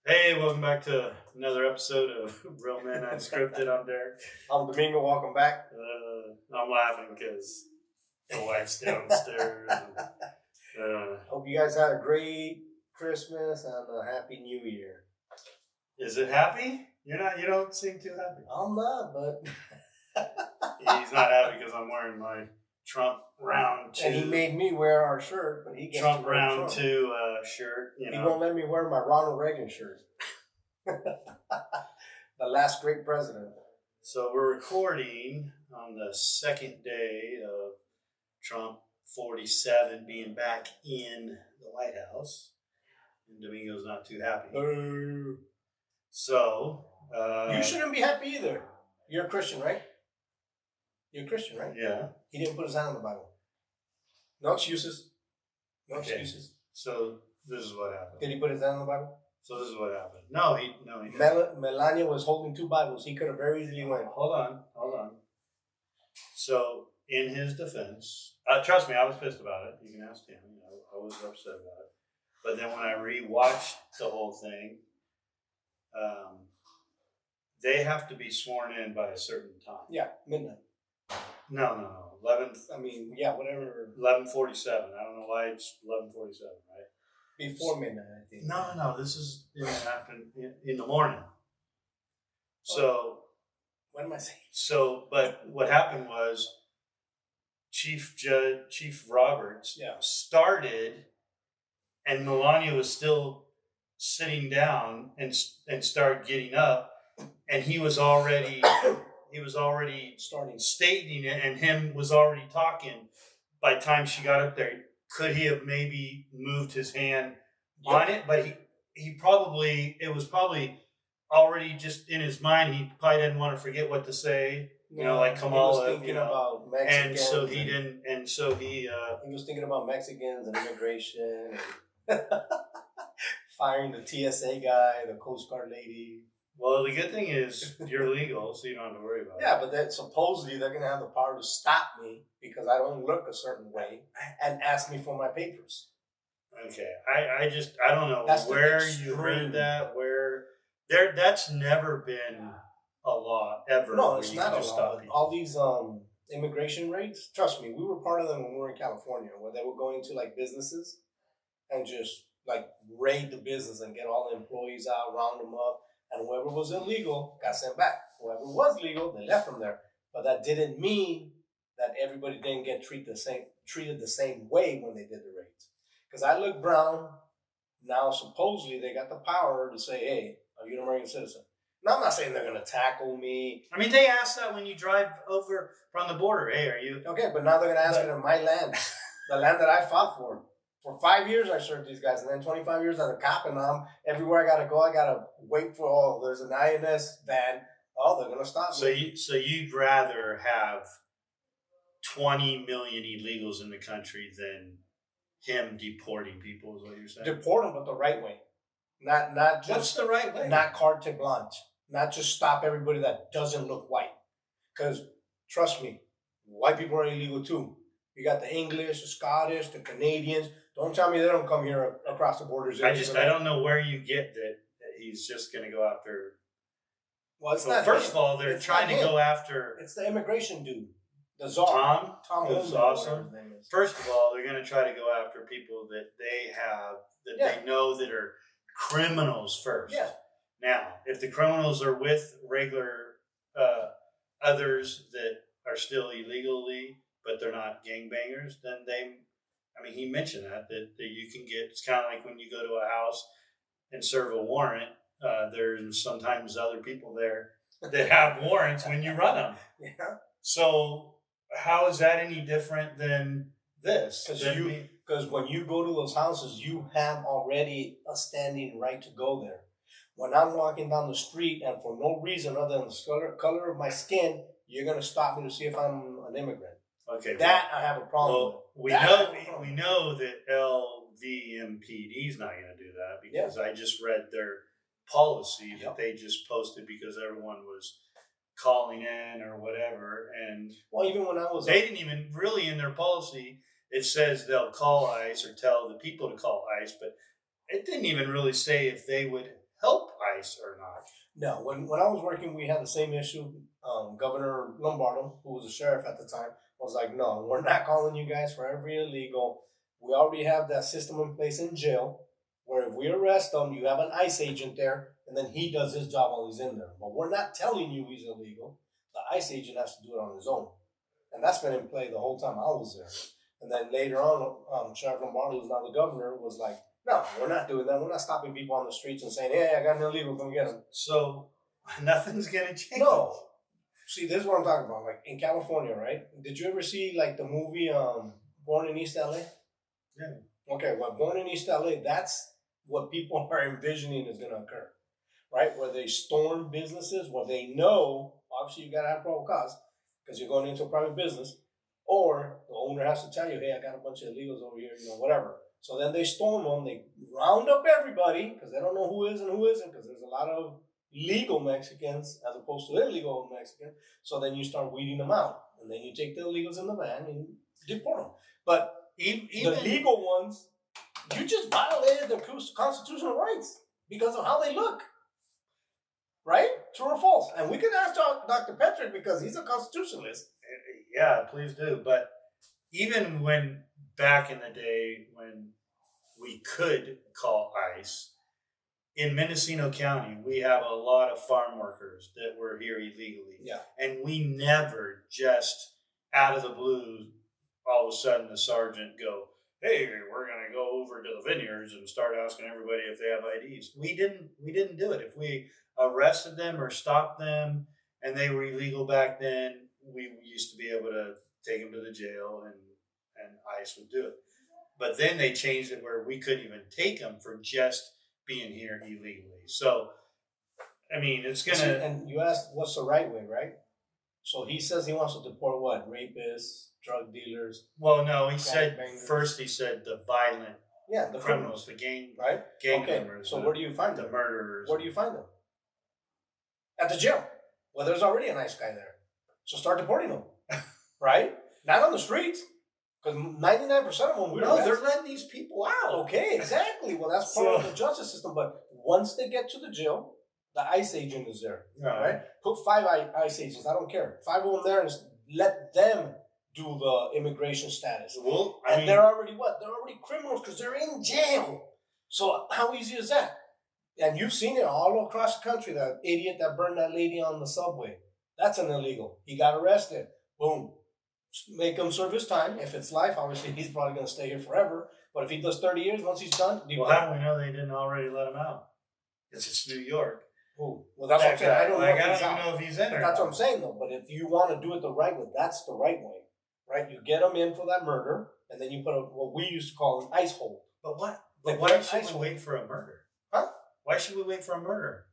Hey, welcome back to another episode of Real Men Unscripted. I'm Derek. I'm Domingo. Welcome back. I'm laughing because the wife's downstairs. Hope you guys had a great Christmas and a happy New Year. Is it happy? You don't seem too happy. I'm not, but he's not happy because I'm wearing my Trump round 2. And he made me wear our shirt, but he gets Trump to wear round Trump. 2 shirt. He won't let me wear my Ronald Reagan shirt. The last great president. So we're recording on the second day of Trump 47 being back in the White House. And Domingo's not too happy. So you shouldn't be happy either. You're a Christian, right? You're a Christian, right? Yeah. He didn't put his hand on the Bible. No excuses. No Okay. excuses. So this is what happened. Did he put his hand on the Bible? So this is what happened. No, he didn't. Melania was holding 2 Bibles. He could have very easily went. Hold on. So in his defense, trust me, I was pissed about it. You can ask him. I was upset about it. But then when I rewatched the whole thing, they have to be sworn in by a certain time. Yeah, midnight. No. 11. I mean, yeah, whatever. 11:47. I don't know why it's 11:47, right? Before midnight, I think. No. This is in the morning. So what am I saying? So, but what happened was Chief Roberts started, and Melania was still sitting down and started getting up, and he was already Starting stating it, and him was already talking. By the time she got up there, could he have maybe moved his hand on it? But it was probably already just in his mind. He probably didn't want to forget what to say. Like Kamala. He was thinking about Mexicans. And so he didn't. And so he was thinking about Mexicans and immigration, and firing the TSA guy, the Coast Guard lady. Well, the good thing is you're legal, so you don't have to worry about it. Yeah, but then supposedly they're going to have the power to stop me because I don't look a certain way and ask me for my papers. Okay, I don't know where you read that. That's never been a law ever. No, it's not a law. All these immigration raids, trust me, we were part of them when we were in California, where they were going to like businesses and just like raid the business and get all the employees out, round them up. And whoever was illegal got sent back. Whoever was legal, they left from there. But that didn't mean that everybody didn't get treated the same way when they did the raids. Because I look brown, now supposedly they got the power to say, hey, are you an American citizen? Now, I'm not saying they're going to tackle me. I mean, they ask that when you drive over from the border. Hey, are you? Okay, but now they're going to ask it in my land, the land that I fought for. For 5 years, I served these guys, and then 25 years as a cop, and now everywhere I got to go, I got to wait for, there's an INS van. Oh, they're going to stop me. So you'd rather have 20 million illegals in the country than him deporting people, is what you're saying? Deport them, but the right way. Not just... What's the right way? Not carte blanche. Not just stop everybody that doesn't look white. Because, trust me, white people are illegal too. You got the English, the Scottish, the Canadians. Don't tell me they don't come here across the borders. I don't know where you get that he's just going to go after. Well, it's not. First of all, they're trying to go after. It's the immigration dude, the czar. Tom, who's awesome. First of all, they're going to try to go after people that they know that are criminals first. Yeah. Now, if the criminals are with regular others that are still illegally, but they're not gangbangers, then he mentioned that you can get, it's kind of like when you go to a house and serve a warrant, there's sometimes other people there that have warrants when you run them. Yeah. So how is that any different than this? Because when you go to those houses, you have already a standing right to go there. When I'm walking down the street and for no reason other than the color of my skin, you're going to stop me to see if I'm an immigrant. Okay, I have a problem with. We know that LVMPD is not going to do that because I just read their policy that they just posted because everyone was calling in or whatever. And even when I was... They didn't even really, in their policy, it says they'll call ICE or tell the people to call ICE, but it didn't even really say if they would help ICE or not. No, when I was working, we had the same issue. Governor Lombardo, who was a sheriff at the time, was like, "No, we're not calling you guys for every illegal. We already have that system in place in jail, where if we arrest them, you have an ICE agent there, and then he does his job while he's in there. But we're not telling you he's illegal. The ICE agent has to do it on his own, and that's been in play the whole time I was there. And then later on, Sheriff Lombardo, who's now the governor, was like, no, we're not doing that. We're not stopping people on the streets and saying, hey, I got an illegal, come get him. So nothing's going to change. No. See, this is what I'm talking about. Like in California, right? Did you ever see like the movie Born in East LA? Yeah. Okay, well, Born in East LA, that's what people are envisioning is going to occur, right? Where they storm businesses, where they know, obviously you got to have probable cause because you're going into a private business, or the owner has to tell you, hey, I got a bunch of illegals over here, whatever. So then they storm them, they round up everybody because they don't know who is and who isn't, because there's a lot of legal Mexicans as opposed to illegal Mexicans. So then you start weeding them out, and then you take the illegals in the van and deport them. But even the legal ones, you just violated their constitutional rights because of how they look. Right? True or false? And we can ask Dr. Petrick because he's a constitutionalist. Yeah, please do. But even when back in the day when we could call ICE, in Mendocino County, we have a lot of farm workers that were here illegally. Yeah. And we never just out of the blue, all of a sudden the sergeant go, hey, we're going to go over to the vineyards and start asking everybody if they have IDs. We didn't do it. If we arrested them or stopped them and they were illegal back then, we used to be able to take them to the jail and ICE would do it. But then they changed it where we couldn't even take them for just being here illegally. So, I mean, it's going to... And you asked what's the right way, right? So he says he wants to deport what? Rapists, drug dealers? Well, no, he said the violent the criminals, the gang members. So where do you find them? The murderers. Where do you find them? At the jail. Well, there's already a nice guy there. So start deporting them, right? Not on the streets. Because 99% of them, they're letting these people out. Okay, exactly. Well, that's part of the justice system. But once they get to the jail, the ICE agent is there, right? Put 5 ICE agents. I don't care. 5 of them there and let them do the immigration status. Well, they're already what? They're already criminals because they're in jail. So how easy is that? And you've seen it all across the country. That idiot that burned that lady on the subway. That's an illegal. He got arrested. Boom. Make him serve his time. If it's life, obviously he's probably going to stay here forever. But if he does 30 years, once he's done... Well, how do we know they didn't already let him out? It's New York. Ooh. Well, that's what I'm saying. I don't know if he's in there. That's what I'm saying, though. But if you want to do it the right way, that's the right way. Right? You get him in for that murder, and then you put what we used to call an ICE hold. But what? But why should we wait for a murder? Huh? Why should we wait for a murder?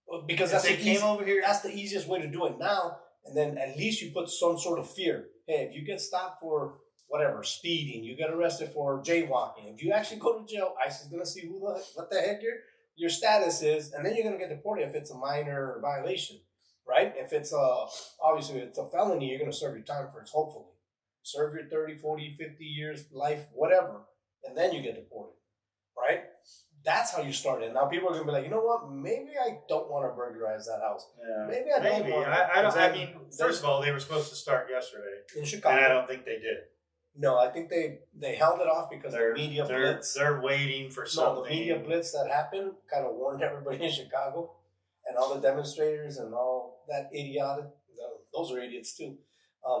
Well, because that's the easiest way to do it now. And then at least you put some sort of fear. Hey, if you get stopped for whatever, speeding, you get arrested for jaywalking, if you actually go to jail, ICE is going to see what the heck your status is, and then you're going to get deported if it's a minor violation, right? If it's obviously if it's a felony, you're going to serve your time first, hopefully. Serve your 30, 40, 50 years, life, whatever, and then you get deported, right? That's how you start it. Now people are going to be like, you know what? Maybe I don't want to burglarize that house. Yeah. Maybe I don't want to. I don't. I mean, first of all, they were supposed to start yesterday in Chicago, and I don't think they did. No, I think they held it off because of the media blitz. They're waiting for something. No, the media blitz that happened kind of warned everybody in Chicago, and all the demonstrators and all that idiotic. Those are idiots too.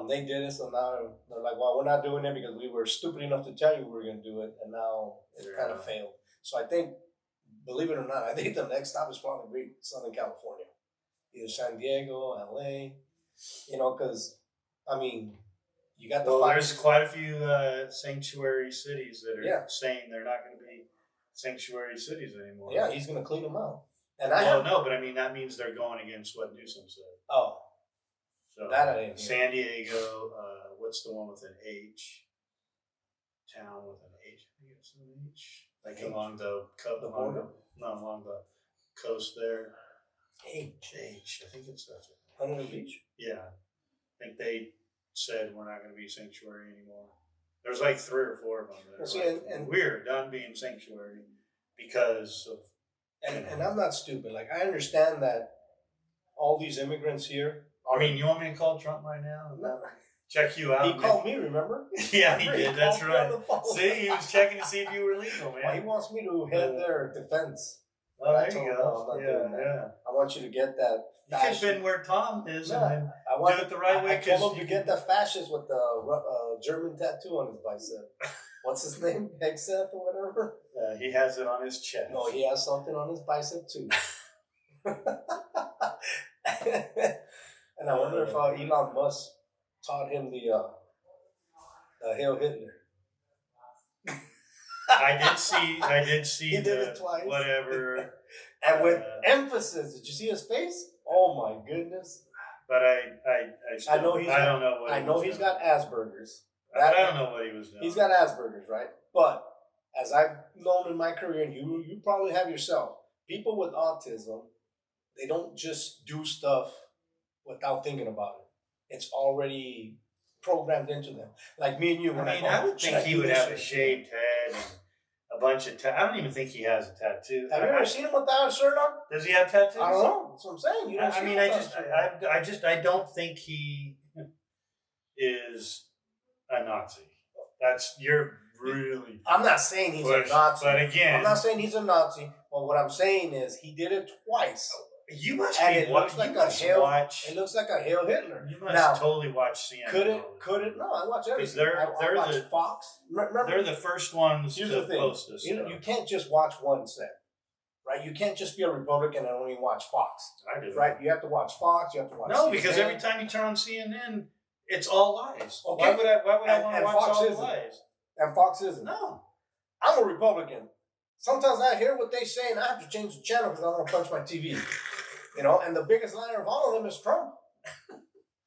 They did it, so now they're like, well, we're not doing it because we were stupid enough to tell you we were going to do it, and now it kind of failed. So I think, believe it or not, I think the next stop is probably Southern California, either San Diego, LA, because, I mean, you got the there's quite a few sanctuary cities that are saying they're not going to be sanctuary cities anymore. Yeah, he's going to clean them out. And no, but I mean, that means they're going against what Newsom said. Oh. So, that I didn't hear. San Diego, what's the one with an H? Town with an H. I think it's an H. Like along the border? No, along the coast there. H. I think it's that. Huntington Beach? Yeah. I think they said we're not going to be sanctuary anymore. There's like 3 or 4 of them. That we're done being sanctuary because of And I'm not stupid. Like, I understand that all these immigrants here are. I mean, you want me to call Trump right now? No. Check you out. He called me, remember? Yeah, remember he did. That's right. See, he was checking to see if you were legal, man. Well, he wants me to head their defense. Oh, there you go. No, I'm not doing that. Yeah. I want you to get that. You could have been where Tom is and then do it the right way. I told him to get the fascist with the German tattoo on his bicep. What's his name? Hegseth or whatever? He has it on his chest. No, he has something on his bicep too. And I wonder if Elon Musk taught him the Hail Hitler. I did see. He did it twice. Whatever. And with emphasis. Did you see his face? Oh my goodness. But I don't know what. I know he's got Asperger's. I don't know what he was doing. He's got Asperger's, right? But as I've known in my career, and you probably have yourself, people with autism, they don't just do stuff without thinking about it. It's already programmed into them. Like me and you. I would think he would have a shaved head and a bunch of I don't even think he has a tattoo. Have you ever seen him without a shirt on? Does he have tattoos? I don't know. That's what I'm saying. You don't I don't think he is a Nazi. You're really. I'm not saying he's a Nazi. But again, I'm not saying he's a Nazi. But what I'm saying is he did it twice. You must and be. It looks like a Hail. It looks like a Hail Hitler. You must totally watch CNN. Could it? No, I watch everything. They're I watch Fox. Remember, they're the first ones to post this. You can't just watch one set, right? You can't just be a Republican and only watch Fox. I do. Right? You have to watch Fox. You have to watch. No, CNN. Because every time you turn on CNN, it's all lies. Okay. Why would I want to watch Fox all isn't. the lies? And Fox isn't. No. I'm a Republican. Sometimes I hear what they say and I have to change the channel because I want to punch my TV. You know, and the biggest liar of all of them is Trump.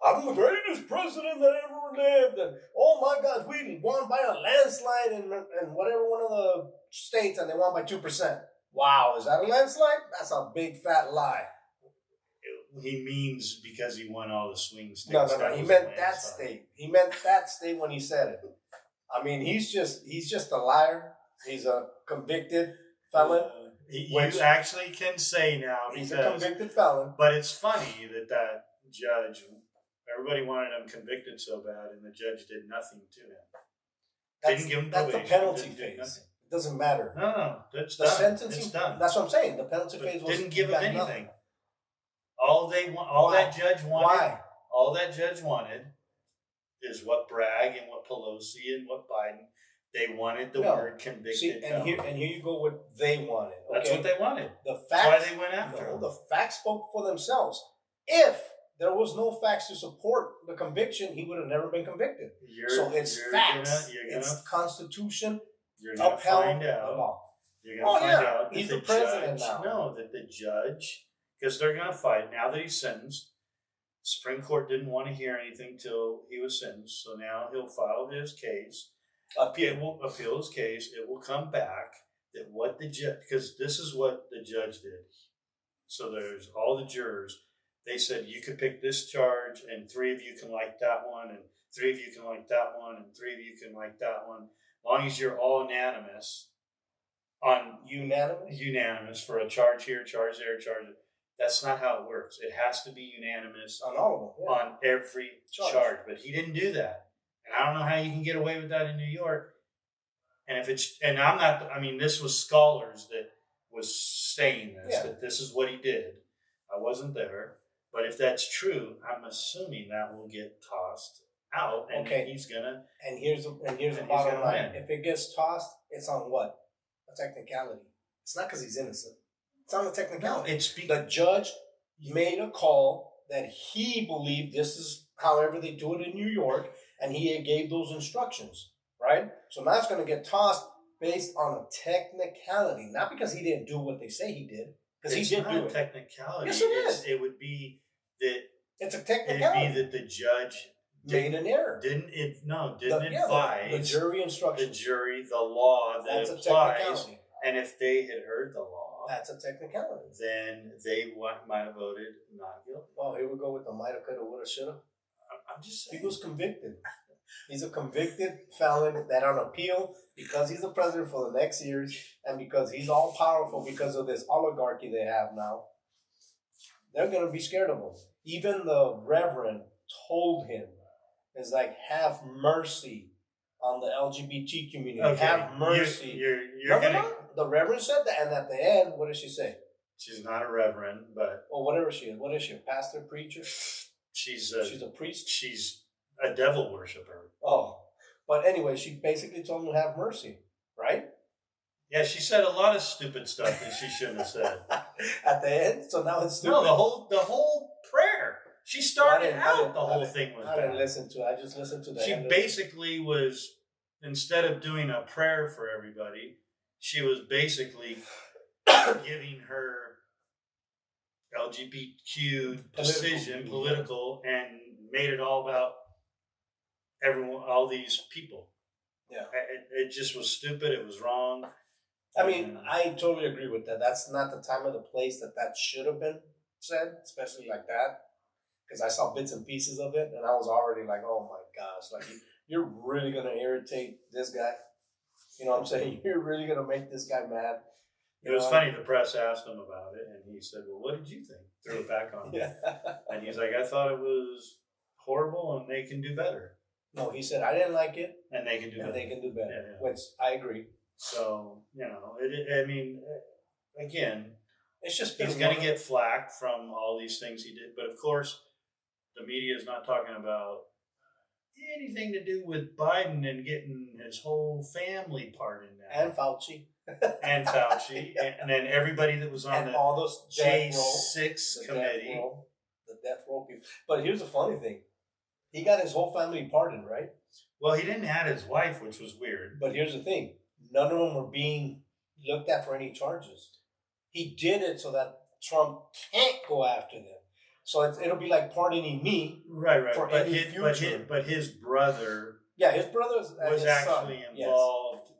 I'm the greatest president that ever lived, and oh my God, we won by a landslide in whatever one of the states, and they won by 2%. Wow, is that a landslide? That's a big fat lie. He means because he won all the swing states. No. He meant that state. He meant that state when he said it. I mean, he's just a liar. He's a convicted felon. You actually can say now he's a convicted felon. But it's funny that judge, everybody wanted him convicted so bad, and the judge did nothing to him. Didn't give him probation. That's the penalty phase. It doesn't matter. No, that's the done. sentencing. It's done. That's what I'm saying. The penalty phase didn't give him anything. Nothing. All that judge wanted. Why? All that judge wanted is what Bragg and what Pelosi and what Biden. They wanted the word convicted. See, and here you go with they wanted. Okay? That's what they wanted. That's why they went after him. The facts spoke for themselves. If there was no facts to support the conviction, he would have never been convicted. It's facts. It's Constitution. You're going to find out. You're going to find out. He's the president now. No, that the judge, because they're going to fight now that he's sentenced. Supreme Court didn't want to hear anything till he was sentenced, so now he'll file his case. It will appeal his case. It will come back that what the judge, because this is what the judge did. So there's all the jurors. They said you could pick this charge, and 3 of you can like that one, and 3 of you can like that one, and 3 of you can like that one. As long as you're all unanimous on unanimous for a charge here, charge there, charge. That's not how it works. It has to be unanimous on all of them, on every charge. But he didn't do that. And I don't know how you can get away with that in New York. And this was scholars that was saying this, that this is what he did. I wasn't there. But if that's true, I'm assuming that will get tossed out. And he's going to. And here's the bottom line. If it gets tossed, it's on what? A technicality. It's not because he's innocent. It's on a technicality. No, it's the judge made a call that he believed this is however they do it in New York. And he gave those instructions, right? So now it's going to get tossed based on a technicality, not because he didn't do what they say he did, because he did do it. Technicality. Yes, it is. It would be that it's a technicality. It'd be that the judge made an error. Didn't advise the jury instructions. The jury, the law that applies. And if they had heard the law, that's a technicality. Then they might have voted not guilty. Oh, here we go with the mighta, coulda, woulda, shoulda. I'm just saying. He was convicted. He's a convicted felon that on appeal, because he's the president for the next years, and because he's all powerful because of this oligarchy they have now, they're going to be scared of him. Even the Reverend told him, it's like, have mercy on the LGBT community. Okay. Have mercy. You're gonna. No. The Reverend said that, and at the end, what did she say? She's not a reverend, but. Or whatever she is. What is she? A pastor, preacher? She's a priest? She's a devil worshiper. Oh. But anyway, she basically told him to have mercy, right? Yeah, she said a lot of stupid stuff that she shouldn't have said. At the end? So now it's stupid? No, the whole prayer. She started out the whole thing was I didn't listen to it. I just listened to the She basically was, instead of doing a prayer for everybody, she was basically giving her LGBTQ decision, political, and made it all about everyone, all these people. Yeah. It just was stupid. It was wrong. I mean, I totally agree with that. That's not the time or the place that should have been said, especially like that. Because I saw bits and pieces of it, and I was already like, oh my gosh, like, you're really going to irritate this guy? You know what I'm saying? You're really going to make this guy mad? It was funny, the press asked him about it, and he said, well, what did you think? Threw it back on him. Yeah. And he's like, I thought it was horrible, and they can do better. No, he said, I didn't like it. And they can do better. And they can do better, yeah. Which I agree. So, I mean, again, it's just he's going to get flack from all these things he did. But, of course, the media is not talking about anything to do with Biden and getting his whole family pardoned now. And Fauci. And Fauci. And then everybody that was on and all those J6 committee. The death row people. But here's the funny thing. He got his whole family pardoned, right? Well, he didn't add his wife, which was weird. But here's the thing. None of them were being looked at for any charges. He did it so that Trump can't go after them. So it'll be like pardoning me, right? For any future. But his brother, his brother was actually involved,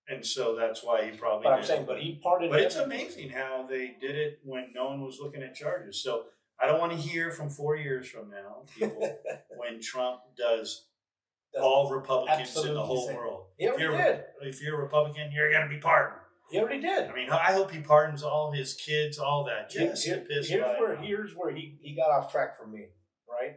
and so that's why he probably. But I'm saying, but he pardoned. But it's amazing how they did it when no one was looking at charges. So I don't want to hear from 4 years from now, people, when Trump does all Republicans in the whole world. He already did. If you're a Republican, you're going to be pardoned. He already did. I mean, I hope he pardons all his kids, all that. Here's where he got off track for me, right?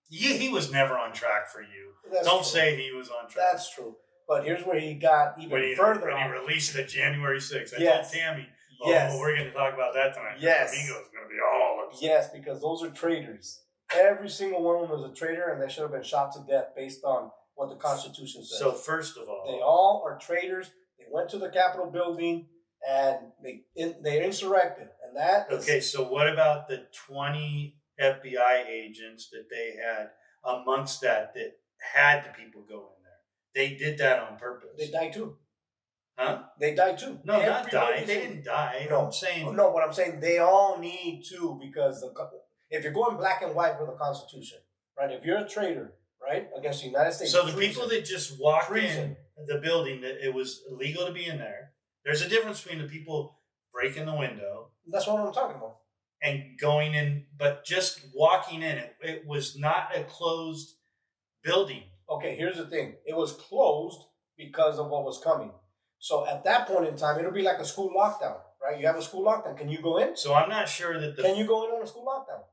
He was never on track for you. That's Don't true. say he was on track. That's true. But here's where he got even further. When he released it January 6th. I told Tammy, we're going to talk about that tonight. Yes. Domingo is going to be all upset. Yes, because those are traitors. Every single one of them was a traitor, and they should have been shot to death based on what the Constitution says. So first of all, they all are traitors. They went to the Capitol building and they insurrected, and that. Okay, so what about the 20 FBI agents that they had amongst that had the people go in there? They did that on purpose. They died too. Huh? They died too. No, not died. They didn't die. No, I'm saying. No, what I'm saying, they all need to, because if you're going black and white with the Constitution, right? If you're a traitor, right, against the United States. So the people that just walked in the building, that it was illegal to be in there. There's a difference between the people breaking the window. That's what I'm talking about. And going in, but just walking in, it was not a closed building. Okay, here's the thing. It was closed because of what was coming. So at that point in time, it'll be like a school lockdown, right? You have a school lockdown. Can you go in? So I'm not sure that Can you go in on a school lockdown?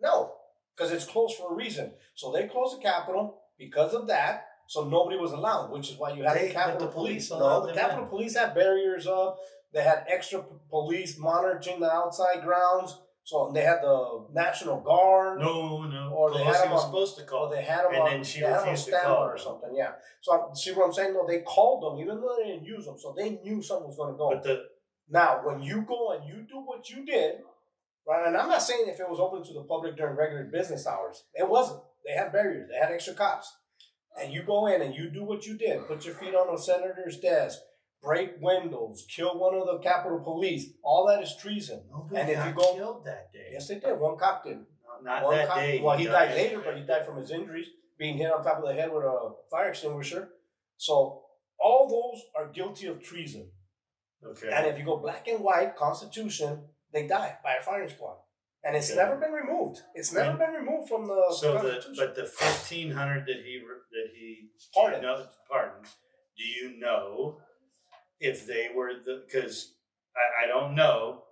No, because it's closed for a reason. So they closed the Capitol because of that. So nobody was allowed, which is why you had the Capitol Police. No, the Capitol Police had barriers up. They had extra police monitoring the outside grounds. So they had the National Guard. No. Or Pelosi they had them was supposed to call. Or they had them and on, then she they had them on refused to call standby or something. Yeah. So see what I'm saying? No, they called them even though they didn't use them. So they knew something was going to go. But now, when you go and you do what you did, right? And I'm not saying if it was open to the public during regular business hours. It wasn't. They had barriers. They had extra cops. And you go in and you do what you did. Put your feet on a senator's desk. Break windows. Kill one of the Capitol Police. All that is treason. Nobody got killed that day. Yes, they did. One cop did. Not that day. Well, he died later, but he died from his injuries, being hit on top of the head with a fire extinguisher. So all those are guilty of treason. Okay. And if you go black and white, Constitution, they die by a firing squad. and it's never been removed. It's never been removed from the Constitution. But the 1,500 that he Pardoned. Pardon. Do you know if they were because I don't know.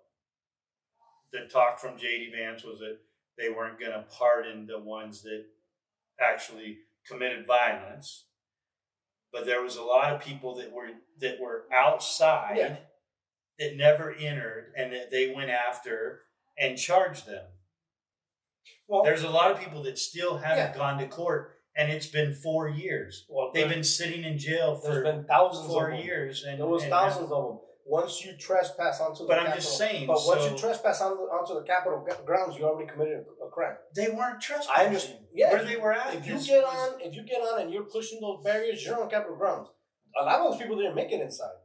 The talk from J.D. Vance was that they weren't going to pardon the ones that actually committed violence, but there was a lot of people that were outside that never entered, and that they went after and charged them. Well, there's a lot of people that still haven't gone to court, and it's been 4 years. Well, they've been sitting in jail for been thousands 4 years, and there was thousands of them. Once you trespass onto the but Capitol, I'm just saying. But once you trespass onto the Capitol grounds, you already committed a crime. They weren't trespassing. I understand. Yeah, where they were at. If you get on and you're pushing those barriers, you're on Capitol grounds. A lot of those people didn't make it inside,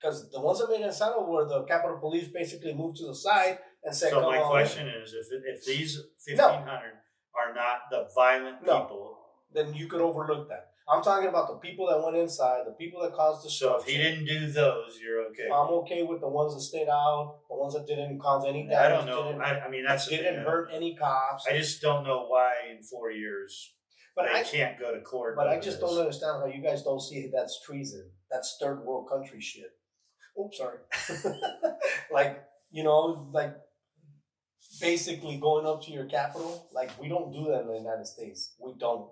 because the ones that made it inside were the Capitol Police basically moved to the side and said, "So my question is, if these 1,500 are not the violent people, then you could overlook that. I'm talking about the people that went inside, the people that caused the So if he didn't do those, you're okay. I'm okay with the ones that stayed out, the ones that didn't cause any damage. I don't know. I mean, that's didn't hurt any cops. I just don't know why in 4 years they can't go to court. But I just don't understand how you guys don't see that's treason. That's third world country shit. Oops, sorry. like basically going up to your capital. Like, we don't do that in the United States. We don't.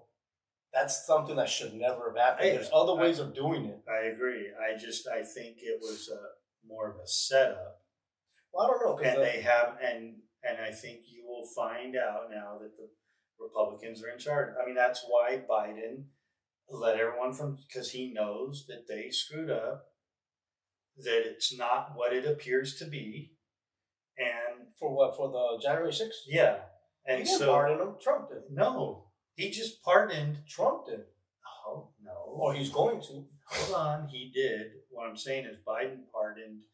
That's something that should never have happened. There's other ways of doing it. I agree. I think it was more of a setup. Well, I don't know. And they have, and I think you will find out now that the Republicans are in charge. I mean, that's why Biden let everyone because he knows that they screwed up, that it's not what it appears to be. And for what? For the January 6th? Yeah. And he didn't pardon him. Trump did. No. He just pardoned. Trump did. Oh, no. Or he's going to. Hold on. He did. What I'm saying is Biden pardoned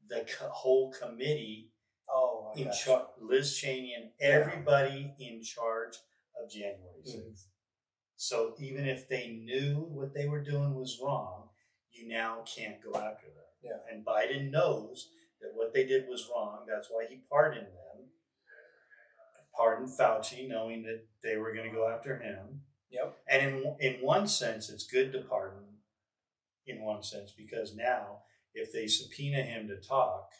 the whole committee. Oh, in charge, Liz Cheney and everybody in charge of January 6th. Mm-hmm. So even if they knew what they were doing was wrong, you now can't go after them. Yeah. And Biden knows that what they did was wrong. That's why he pardoned them. Pardoned Fauci, knowing that they were going to go after him. Yep. And in one sense, it's good to pardon. In one sense, because now if they subpoena him to talk,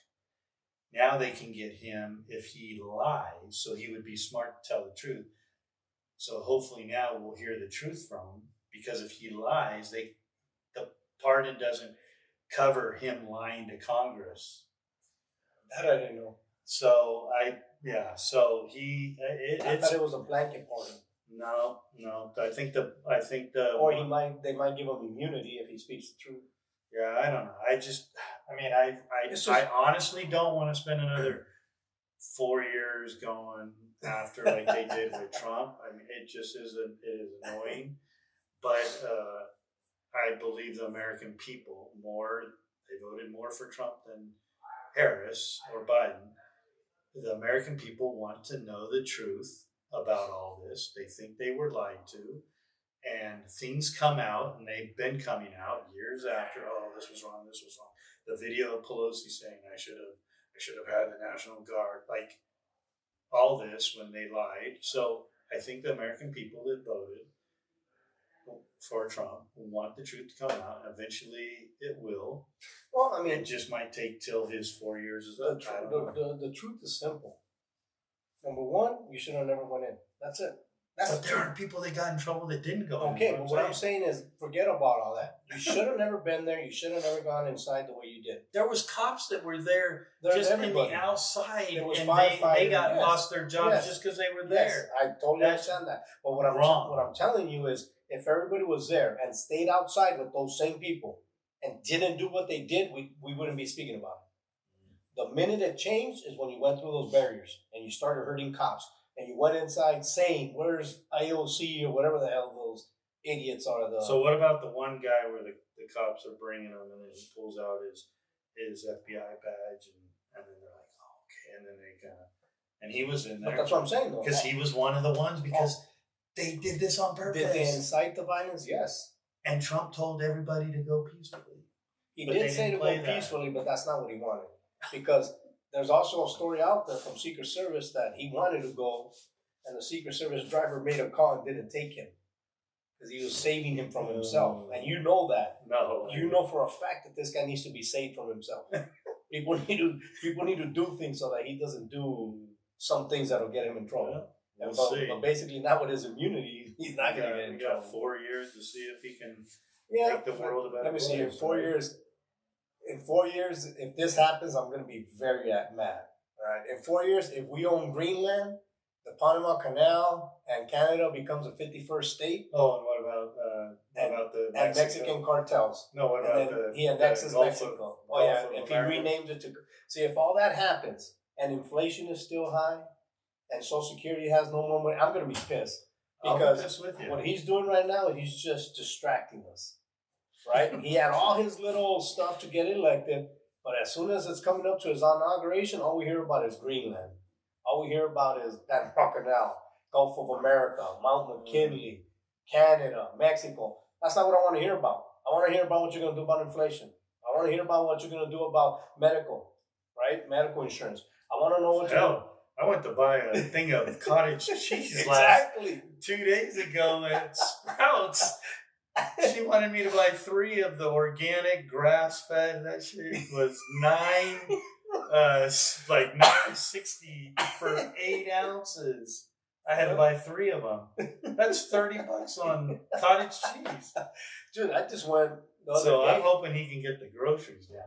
now they can get him if he lies. So he would be smart to tell the truth. So hopefully now we'll hear the truth from him, because if he lies, the pardon doesn't cover him lying to Congress. That I didn't know. So so I thought it was a blanket pardon. No. I think the or they might give him immunity if he speaks the truth. Yeah, I don't know. I honestly don't want to spend another 4 years going after like they did with Trump. I mean, it is annoying, but I believe the American people they voted more for Trump than Harris or Biden. The American people want to know the truth about all this. They think they were lied to, and things come out, and they've been coming out years after. Oh, this was wrong. The video of Pelosi saying I should have had the National Guard, like all this when they lied. So I think the American people that voted for Trump want the truth to come out. Eventually, it will. Well, I mean, it just might take till his 4 years is up. The truth is simple. Number one, you should have never went in. That's it. But there aren't people that got in trouble that didn't go in. Okay, but what I'm saying is, forget about all that. You should have never been there. You should have never gone inside the way you did. There was cops that were there just in the outside, and they lost their jobs just because they were there. I totally understand that. But what I'm telling you is, if everybody was there and stayed outside with those same people and didn't do what they did, we wouldn't be speaking about it. The minute it changed is when you went through those barriers and you started hurting cops. And you went inside saying, "Where's IOC or whatever the hell those idiots are?" So what about the one guy where the cops are bringing him, and then he pulls out his FBI badge, and then they're like, "Oh, okay," and then they kind of, and he was in there. But that's what I'm saying, though, because he was one of the ones, because they did this on purpose. Did they incite the violence? Yes. And Trump told everybody to go peacefully. He did say to go peacefully, but that's not what he wanted, because there's also a story out there from Secret Service that he wanted to go, and the Secret Service driver made a call and didn't take him because he was saving him from himself. And you know that. No. You know for a fact that this guy needs to be saved from himself. People need to do things so that he doesn't do some things that'll get him in trouble. Yeah, but basically, not with his immunity, he's not going to get in trouble. Got 4 years to see if he can make the world a better place. Let me see. In 4 years, if this happens, I'm going to be very mad. All right. In 4 years, if we own Greenland, the Panama Canal, and Canada becomes a 51st state. Oh, and what about the Mexican cartels? No, what about he annexes Mexico? If he America. renames it to see if all that happens and inflation is still high and Social Security has no more money, I'm going to be pissed because what he's doing right now, he's just distracting us. Right? He had all his little stuff to get elected, but as soon as it's coming up to his inauguration, all we hear about is Greenland. All we hear about is Panama Canal, Gulf of America, Mount McKinley, Canada, Mexico. That's not what I want to hear about. I want to hear about what you're going to do about inflation. I want to hear about what you're going to do about medical, right? Medical insurance. I want to know what I went to buy a thing of cottage cheese exactly 2 days ago at Sprouts. She wanted me to buy 3 of the organic grass-fed. That shit was $9.60 for 8 ounces. I had to buy 3 of them. That's $30 on cottage cheese. Dude, I just went the other So day. I'm hoping he can get the groceries down.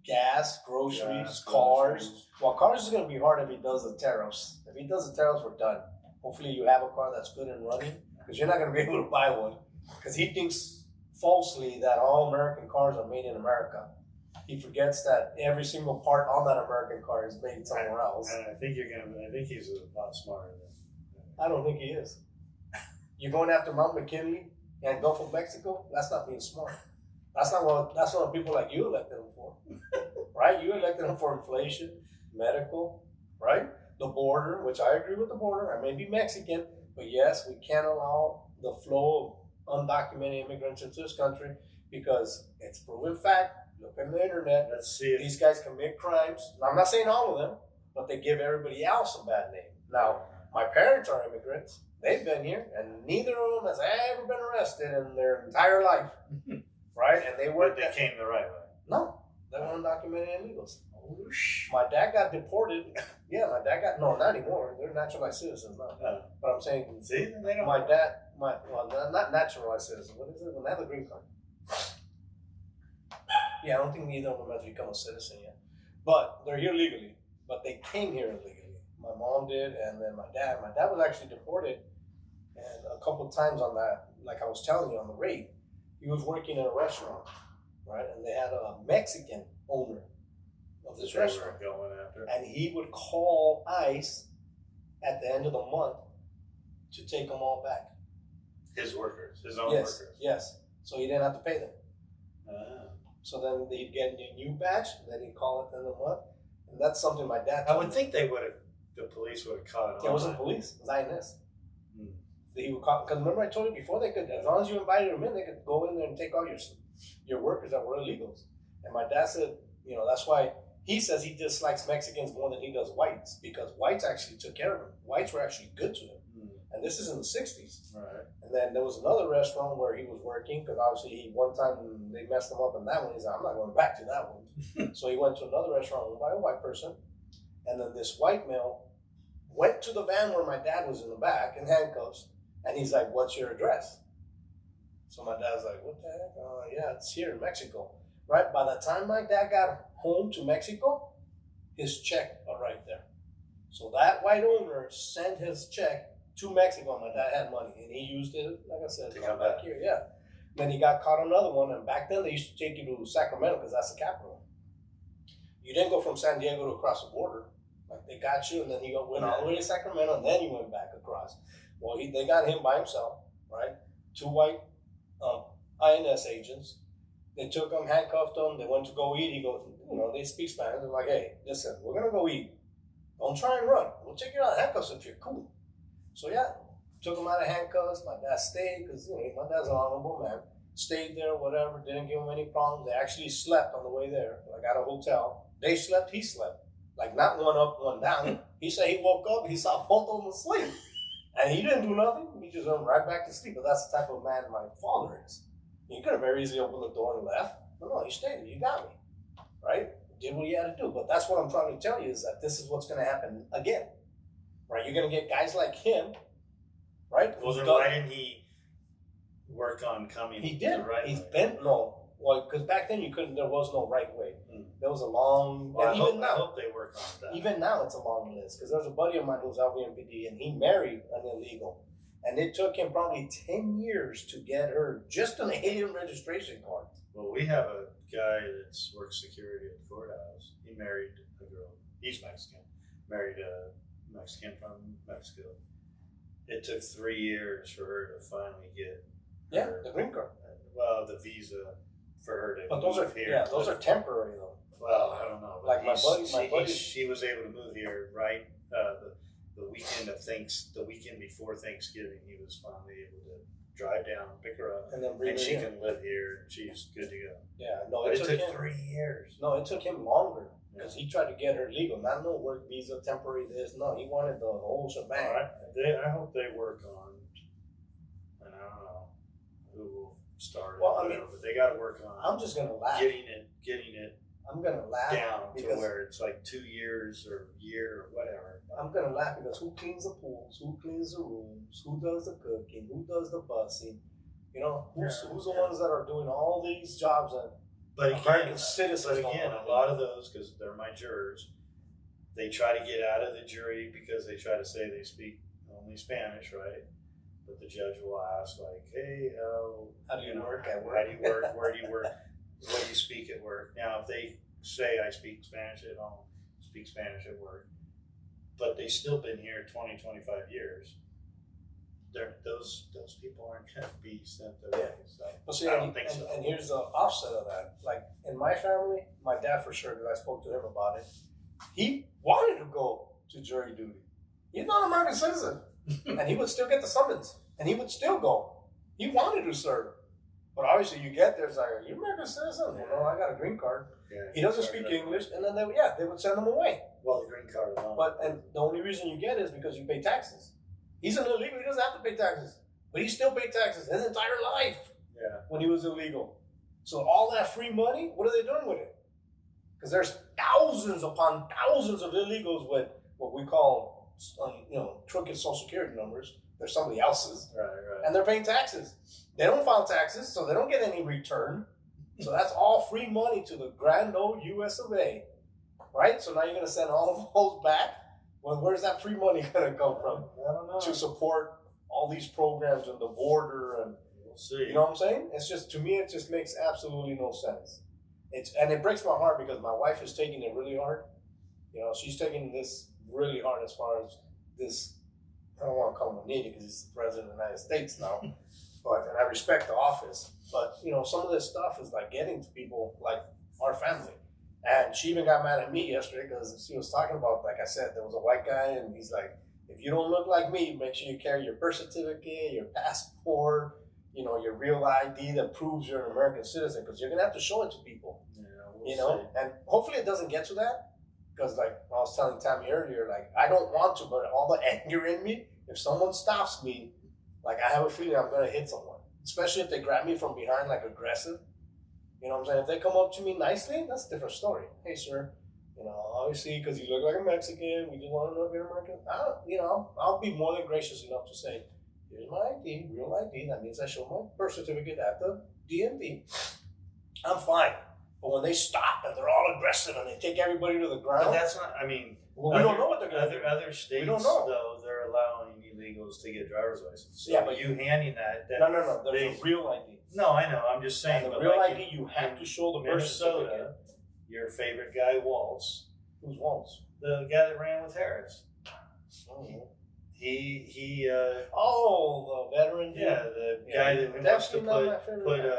Gas, groceries, cars. Well, cars is going to be hard if he does the tariffs. If he does the tariffs, we're done. Hopefully you have a car that's good and running because you're not going to be able to buy one. Because he thinks falsely that all American cars are made in America. He forgets that every single part on that American car is made somewhere else. And I think he's a lot smarter than. I don't think he is. You're going after Mount McKinley and Gulf of Mexico? That's not being smart. That's what people like you elected him for. Right? You elected him for inflation, medical, right? The border, which I agree with the border. I may be Mexican, but yes, we can't allow the flow of undocumented immigrants into this country because it's proven fact. Look on the internet. Let's see. These guys commit crimes. Now, I'm not saying all of them, but they give everybody else a bad name. Now, my parents are immigrants. They've been here, and neither of them has ever been arrested in their entire life. Right? And they were. But they came the right way. No, they were undocumented illegals. My dad got deported. Yeah, my dad got not anymore. They're naturalized citizens now. But I'm saying, see, they don't. Well, not naturalized citizens. What is it? When they have a green card. Yeah, I don't think either of them has become a citizen yet. But they're here legally. But they came here illegally. My mom did, and then my dad. My dad was actually deported, and a couple of times on that, like I was telling you, on the raid, he was working in a restaurant, right? And they had a Mexican owner of this restaurant. Going after. And he would call ICE at the end of the month to take them all back. His workers, his own Yes, workers. yes. So he didn't have to pay them. Ah. So then they'd get a new batch, and then he'd call at the end of the month. And that's something my dad I told would me. think the police would have caught it. It wasn't police, it was INS. Hmm. He would call, because remember I told you before, they could, as long as you invited them in, they could go in there and take all your workers that were illegals. And my dad said, that's why he says he dislikes Mexicans more than he does whites, because whites actually took care of him. Whites were actually good to him. And this is in the 60s. Right. And then there was another restaurant where he was working, because obviously one time they messed him up in that one. He said, I'm not going back to that one. So he went to another restaurant owned by a white person. And then this white male went to the van where my dad was in the back in handcuffs. And he's like, what's your address? So my dad's like, what the heck? Yeah, it's here in Mexico. Right? By the time my dad got home to Mexico, his check arrived there. So that white owner sent his check to Mexico. My dad had money, and he used it, like I said, to come back here. Yeah. Then he got caught on another one, and back then they used to take you to Sacramento because that's the capital. You didn't go from San Diego to across the border. Like they got you, and then you went all the way to Sacramento, and then you went back across. Well, they got him by himself, right? 2 white INS agents. They took him, handcuffed him. They went to go eat. He goes, they speak Spanish. They're like, hey, listen, we're gonna go eat. Don't try and run. We'll take you out of handcuffs if you're cool. So yeah, took him out of handcuffs. My dad stayed because my dad's an honorable man. Stayed there, whatever. Didn't give him any problems. They actually slept on the way there, like at a hotel. They slept, he slept. Like not one up, one down. He said he woke up, he saw both of them asleep. And he didn't do nothing. He just went right back to sleep. But that's the type of man my father is. You could have very easily opened the door and left. No, you stayed there. You got me. Right? Did what you had to do. But that's what I'm trying to tell you is that this is what's going to happen again. Right? You're going to get guys like him. Right? Well, then why didn't he work on coming He did. the right He's way? been, no. Well, because back then there was no right way. There was a long, Well, and I hope they work on that. even now it's a long list. Because there's a buddy of mine who's LVMPD and he married an illegal. And it took him probably 10 years to get her just an alien registration card. Well, we have a guy that's works security at the courthouse. He married a girl. He's Mexican. Married a Mexican from Mexico. It took 3 years for her to finally get The green card. Well, the visa for her to But those move are here. those are temporary though. Well, I don't know. But Like my buddy, she was able to move here right the weekend the weekend before Thanksgiving. He was finally able to drive down, pick her up, and then bring and her she in. can live here. And she's good to go. Yeah, no, But it it took took him 3 years. No, it took him longer because he tried to get her legal. Not no work visa, temporary this. No, he wanted the whole shebang. I hope they work on, and I don't know who will start it, Well, I but they got to work on I'm just gonna laugh. getting it I'm gonna laugh down to because where it's like 2 years or a year or whatever. I'm gonna laugh because who cleans the pools? Who cleans the rooms? Who does the cooking? Who does the busing? You know, who's the ones that are doing all these jobs that But American again, citizens don't a want? lot of those, because they're my jurors, they try to get out of the jury because they try to say they speak only Spanish, right? But the judge will ask, like, hey, How do you work at work? How do you work? Where do you work? What do you speak at work? Now, if they say I speak Spanish at home, speak Spanish at work, but they've still been here 20, 25 years, those people aren't going to be sent away. So Well, see, I don't think so. And here's the offset of that. Like in my family, my dad for sure, because I spoke to him about it, he wanted to go to jury duty. He's not an American citizen. And he would still get the summons. And he would still go. He wanted to serve. But obviously you get there, it's like, you're an American citizen. You know, I got a green card. Yeah, He doesn't speak English. And then they would send him away. Well, the green card alone. And the only reason you get it is because you pay taxes. He's an illegal, he doesn't have to pay taxes. But he still paid taxes his entire life. Yeah. When he was illegal. So all that free money, what are they doing with it? Because there's thousands upon thousands of illegals with what we call, truncate social security numbers. They're somebody else's. Right. And they're paying taxes. They don't file taxes, so they don't get any return. So that's all free money to the grand old US of A. Right? So now you're going to send all of those back? Well, where's that free money going to come from? I don't know. To support all these programs and the border and We'll see. you know what I'm saying? It's just, to me, it just makes absolutely no sense. And it breaks my heart because my wife is taking it really hard. You know, she's taking this really hard as far as this. I don't want to call him a needy because he's the president of the United States now, and I respect the office. But you know, some of this stuff is like getting to people like our family. And she even got mad at me yesterday because she was talking about, like I said, there was a white guy and he's like, if you don't look like me, make sure you carry your birth certificate, your passport, your real ID that proves you're an American citizen, because you're going to have to show it to people, We'll see. and hopefully it doesn't get to that, because like I was telling Tammy earlier, like I don't want to, but all the anger in me, if someone stops me, like I have a feeling I'm going to hit someone, especially if they grab me from behind, like aggressive, you know what I'm saying? If they come up to me nicely, that's a different story. Hey, sir, obviously, because you look like a Mexican, we just want to know if you're American. I'll be more than gracious enough to say, here's my ID, real ID. That means I show my birth certificate at the DMV. I'm fine. But when they stop and they're all aggressive and they take everybody to the ground, But that's not. I mean, we don't know what they're going to do. Other states, don't know. though, they're allowing illegals to get driver's licenses. So Yeah, but you handing that. No. There's a real ID. No, I know. I'm just saying. And the but real like ID, you have to show the birth certificate. Minnesota, your favorite guy, Waltz, Who's Waltz? the guy that ran with Harris. Oh, He the veteran dude. yeah, the guy that wants to Definitely not my favorite guy.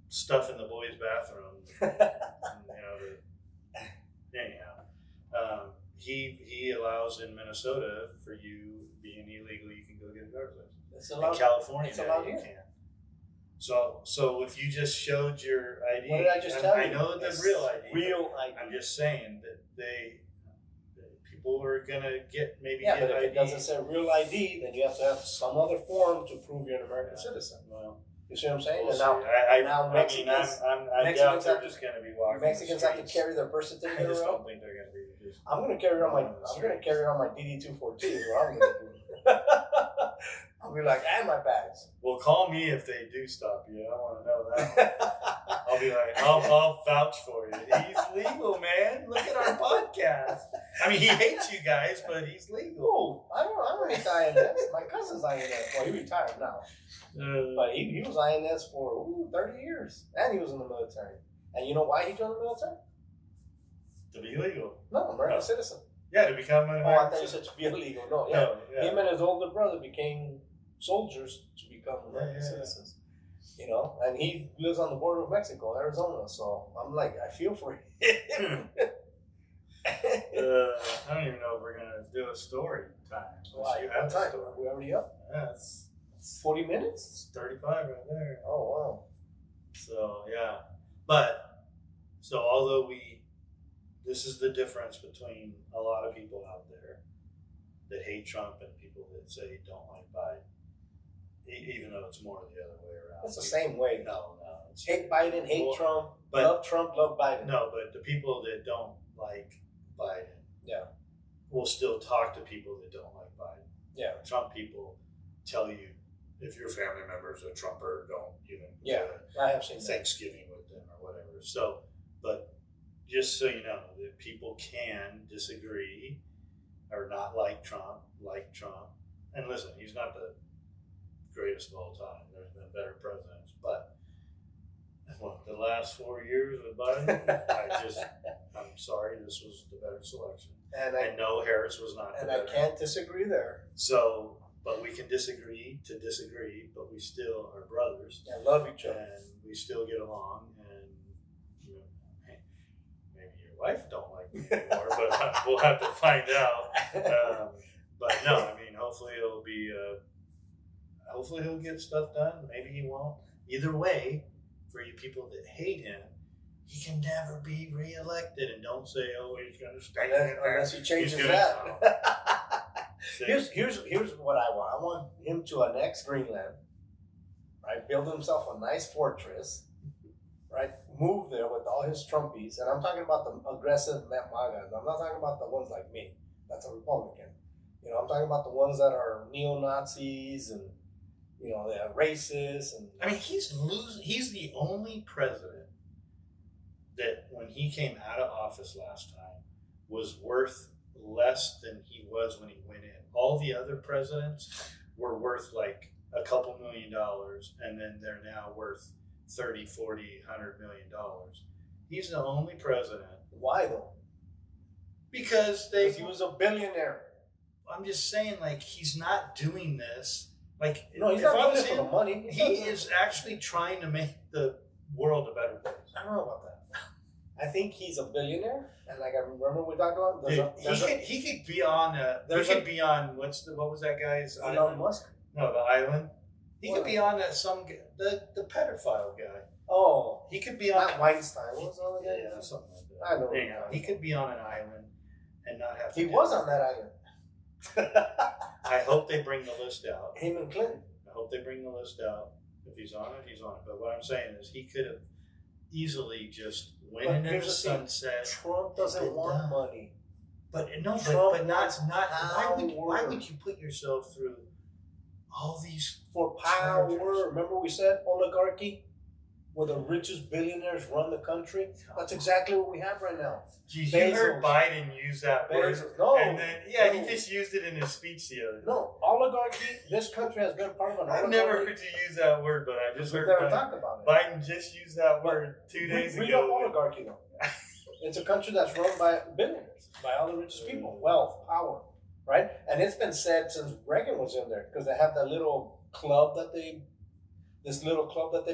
stuff in the boys' bathroom. Anyhow, he allows in Minnesota for you being illegal, you can go get a driver's license. It's allowed. In California, It's allowed you here. can. So if you just showed your ID, What did I just tell you? I know the real ID. Real ID. I'm just saying that people are gonna get maybe. Yeah, get but if ID. it doesn't say real ID, then you have to have some other form to prove you're an American citizen. Well, you see what I'm saying? we'll and now Mexicans, I doubt they're just gonna be walking. Mexicans have to carry their birth certificate I just around. don't think they're gonna be. I'm gonna carry on my DD-214. Is what I'm gonna do. I'll be like, and my bags. Well, call me if they do stop you. I want to know that. I'll be like, I'll vouch for you. He's legal, man. Look at our podcast. I mean, he hates you guys, but he's legal. Oh, I don't hate INS. My cousin's INS. Well, he retired now, but he was INS for 30 years, and he was in the military. And you know why he joined the military? To be legal. No, American citizen. Yeah, to become an American I thought you said to be illegal. No, yeah. No, yeah. Him and his older brother became soldiers to become American citizens. You know, and he lives on the border of Mexico, Arizona. So I'm like, I feel for him. I don't even know if we're gonna do a story time. Why? You have What time? a story. Are we already up? Yeah, it's 40 minutes? It's 35 right there. Oh wow. So yeah, but so although this is the difference between a lot of people out there that hate Trump and people that say don't like Biden, even though it's more the other way around. It's the same way. No. Hate Biden, hate Trump, Trump, love Biden. No, but the people that don't like Biden, will still talk to people that don't like Biden. Yeah. Trump people tell you if your family member's a Trumper, don't I have seen Thanksgiving with them or whatever. So, but just so you know, that people can disagree or not like Trump, and listen, he's not the greatest of all time. There's been better presidents, but the last 4 years with Biden, I'm sorry, this was the better selection. And no, Harris was not. And I can't disagree there. So, but we can disagree, but we still are brothers. And love each other. And we still get along. And maybe your wife don't like me anymore, but we'll have to find out. But no, I mean, hopefully he'll get stuff done. Maybe he won't. Either way, for you people that hate him, he can never be reelected. And don't say, "Oh, he's going to stay unless he changes that." Here's what I want. I want him to annex Greenland, right? Build himself a nice fortress, right? Move there with all his Trumpies, and I'm talking about the aggressive MAGAs. I'm not talking about the ones like me. That's a Republican. You know, I'm talking about the ones that are neo-Nazis and they're racist. And I mean, he's the only president that when he came out of office last time was worth less than he was when he went in. All the other presidents were worth like a couple $1 million, and then they're now worth 30, 40, $100 million. He's the only president. Why though? Because he was a billionaire. I'm just saying, like, he's not doing this. Like, no, he's not doing this for the money. He is actually trying to make the world a better place. I don't know about that. I think he's a billionaire, and like I remember we talked about. He could be on. Be on. What was that guy's? Elon Musk. No, the island. He could be on the pedophile guy. Oh, he could be on. Not Weinstein. What was all that? Yeah, something like that. I know. Anyhow, he could be on an island and not have. He was on that island. I hope they bring the list out. Him and Clinton. I hope they bring the list out. If he's on it, he's on it. But what I'm saying is, he could have easily just went into the sunset. Trump doesn't want money. But no, but not. Why would you put yourself through all these for power? Remember we said oligarchy, where the richest billionaires run the country. That's exactly what we have right now. Geez, you heard Biden use that word. No, and then he just used it in his speech the other day. No, oligarchy. This country has been part of an oligarchy. I've never heard you use that word, but I just heard talked about it. Biden just used that word 2 days ago. Read up oligarchy though. It's a country that's run by billionaires, by all the richest people, wealth, power, right? And it's been said since Reagan was in there, because they have that little club that they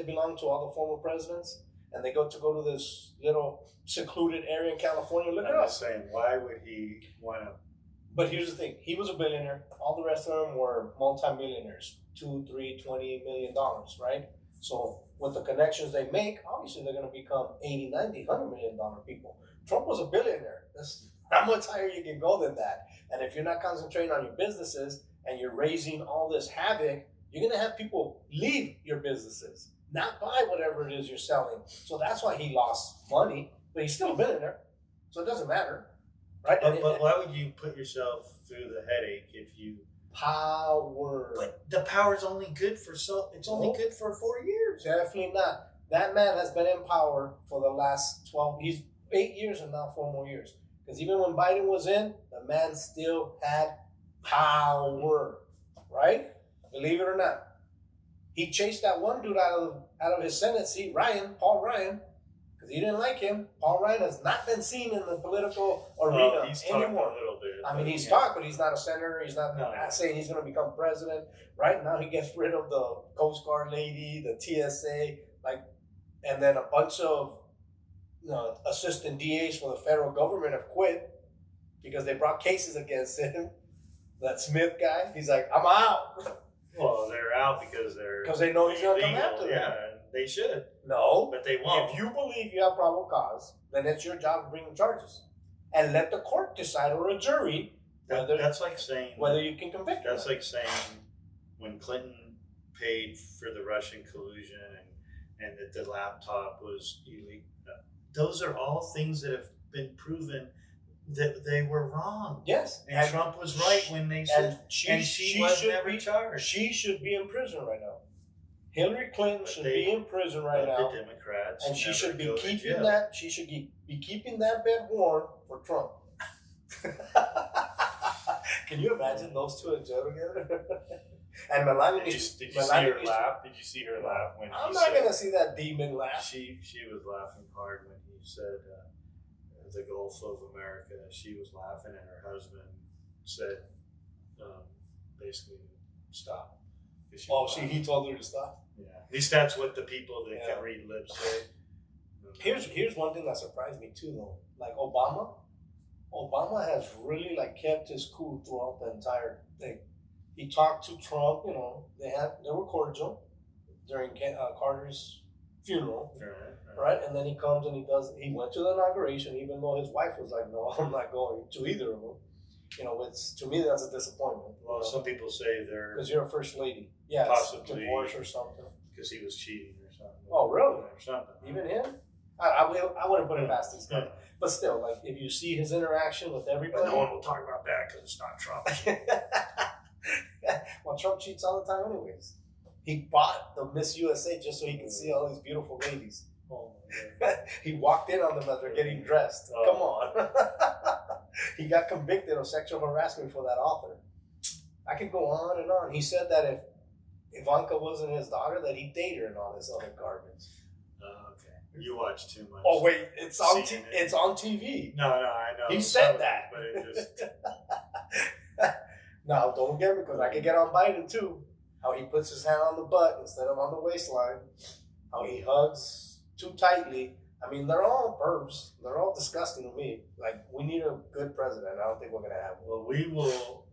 belong to, all the former presidents, and they go to this little secluded area in California. Look it up. I'm just saying, why would he want to? But here's the thing: he was a billionaire. All the rest of them were multi-millionaires, $2, $3, $20 million, right? So with the connections they make, obviously they're going to become 80, 90, $100 million people. Trump was a billionaire. That's how much higher you can go than that. And if you're not concentrating on your businesses and you're raising all this havoc, you're going to have people leave your businesses, not buy whatever it is you're selling. So that's why he lost money, but he's still a billionaire. So it doesn't matter. Right? But why would you put yourself through the headache if you power? But the power's only good for it's only good for 4 years. Definitely not. That man has been in power for the last 12. He's 8 years and now 4 more years. Because even when Biden was in, the man still had power, right? Believe it or not, he chased that one dude out of his Senate seat, Paul Ryan, because he didn't like him. Paul Ryan has not been seen in the political arena he's anymore. A little bit. I mean, he's talked, but he's not a senator. He's not saying he's going to become president. Right now, he gets rid of the Coast Guard lady, the TSA, and then a bunch of assistant DAs for the federal government have quit because they brought cases against him. That Smith guy, he's like, I'm out. Well, they're out because they know he's going to come after them. Yeah, they should. No, but they won't. If you believe you have probable cause, then it's your job to bring the charges and let the court decide, or a jury. That's like saying whether you can convict. That's like saying when Clinton paid for the Russian collusion and that the laptop was illegal. Those are all things that have been proven that they were wrong. Yes. And Trump was right when they said, and she was never charged. She should be in prison right now. Hillary Clinton should be in prison right now. The Democrats. And she should be keeping that. She should be keeping that bed warm for Trump. Can you imagine those two in jail together? And Melania, did you see her laugh? Did you see her laugh when I'm not gonna see that demon laugh. She was laughing hard when he said the Gulf of America. She was laughing, and her husband said basically stop. He told her to stop. Yeah, at least that's what the people that can read lips say. Here's one thing that surprised me too, though. Like Obama has really kept his cool throughout the entire thing. He talked to Trump. They were cordial during Carter's funeral, right? And then he comes and he went to the inauguration, even though his wife was like, "No, I'm not going to either of them." To me that's a disappointment. Well, some people say they're because you're a first lady, possibly divorce or something. Because he was cheating or something. Oh, really? Or something. Even him? I wouldn't put it past these guys. But still, if you see his interaction with everybody, but no one will talk about that because it's not Trump. Well, Trump cheats all the time, anyways. He bought the Miss USA just so he can see all these beautiful ladies. Oh my God. He walked in on them as they're getting dressed. Come on. He got convicted of sexual harassment for that author. I could go on and on. He said that if Ivanka wasn't his daughter, that he'd date her and all this other garbage. Okay. You watch too much. Oh wait, it's on TV. No, I know. He said that. But it just... No, don't get me, because I could get on Biden too. How he puts his hand on the butt instead of on the waistline. How he hugs too tightly. I mean, they're all pervs. They're all disgusting to me. We need a good president. I don't think we're going to have one. Well, we will.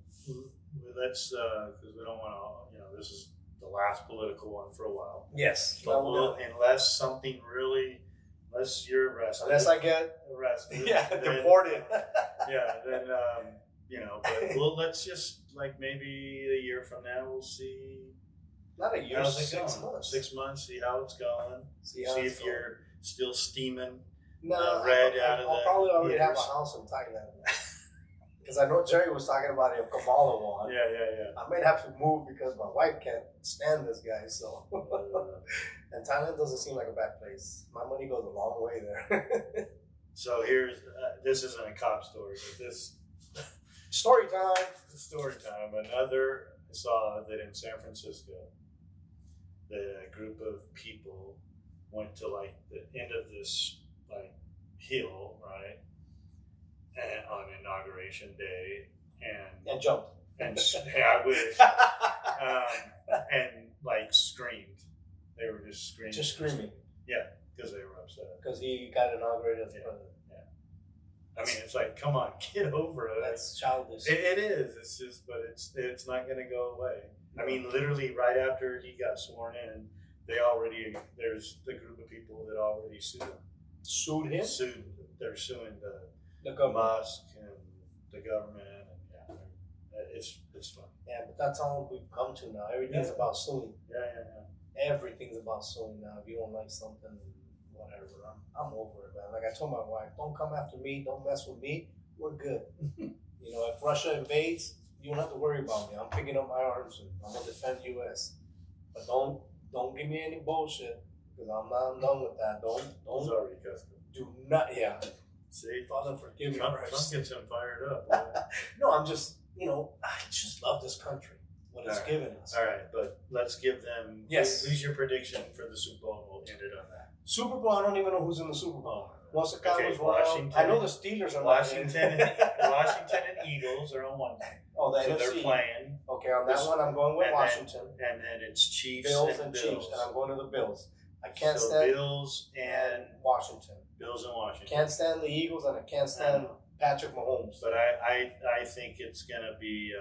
Let's, because we don't want to, this is the last political one for a while. Yes. But unless something really, unless you're arrested. Unless I get arrested. Yeah, deported. Then, but let's just, maybe a year from now, we'll see. Not a year, 6 months. 6 months, see how it's going. See if you're still steaming red out of I'll probably already have a house in Thailand. Because I know Jerry was talking about it if Kamala won. Yeah. I might have to move because my wife can't stand this guy. So, and Thailand doesn't seem like a bad place. My money goes a long way there. So here's this isn't a cop story, but this story time. I saw that in San Francisco, that a group of people went to the end of this hill, right? And on inauguration day, and jumped. And I wish. And screamed. They were just screaming. Just screaming. Yeah, because they were upset. Because he got inaugurated as president. Yeah. I mean, it's come on, get over it. That's childish. It is. It's just, but it's not going to go away. I mean, literally right after he got sworn in, there's the group of people that already sued him. They're suing the Musk and the government, and it's fun. Yeah, but that's all we've come to now. Everything's about suing. Yeah. Everything's about suing now. If you don't like something, whatever. I'm over it, man. Like I told my wife, don't come after me. Don't mess with me. We're good. If Russia invades, you don't have to worry about me. I'm picking up my arms and I'm gonna defend the U.S. But don't give me any bullshit because I'm done with that. Don't Sorry, Cusco. do not. Yeah. See, Father, forgive me. Trump gets him fired up. No, I'm just I just love this country. What it's given us. All right, but let's give them. Yes. Who's your prediction for the Super Bowl? We'll end it on that. Super Bowl. I don't even know who's in the Super Bowl. Once the Cowboys won, Washington. I know the Steelers are Washington and Eagles are on one team. Oh, the so NFC. they're playing. Okay, on that one, I'm going with Washington. And then it's Chiefs Bills and Chiefs, and I'm going to the Bills. I can't so stand Bills and Washington. Bills and Washington. Can't stand the Eagles, and I can't stand Patrick Mahomes. But I think it's gonna be.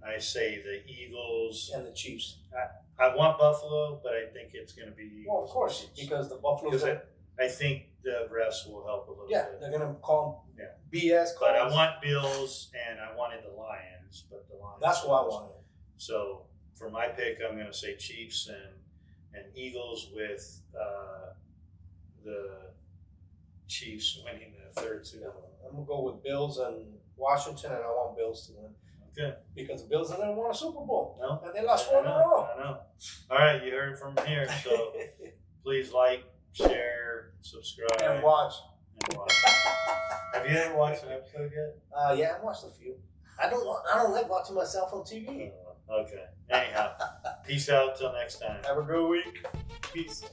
I say the Eagles and the Chiefs. I want Buffalo, but I think it's going to be Eagles. Well, of course, because the Buffalo's. I think the refs will help a little bit. Yeah, they're going to call BS calls. But I want Bills, and I wanted the Lions, but the Lions. That's what I wanted. So for my pick, I'm going to say Chiefs and Eagles with the Chiefs winning the third Super Bowl. I'm going to go with Bills and Washington, and I want Bills to win. Okay. Because the Bills have never won a Super Bowl. No. And they lost 4 in a row. I know. All right, you heard it from here. So please like, share, subscribe. And watch. Have you ever watched an episode yet? Yeah, I watched a few. I don't like watching myself on TV. Okay. Anyhow, peace out till next time. Have a good week. Peace.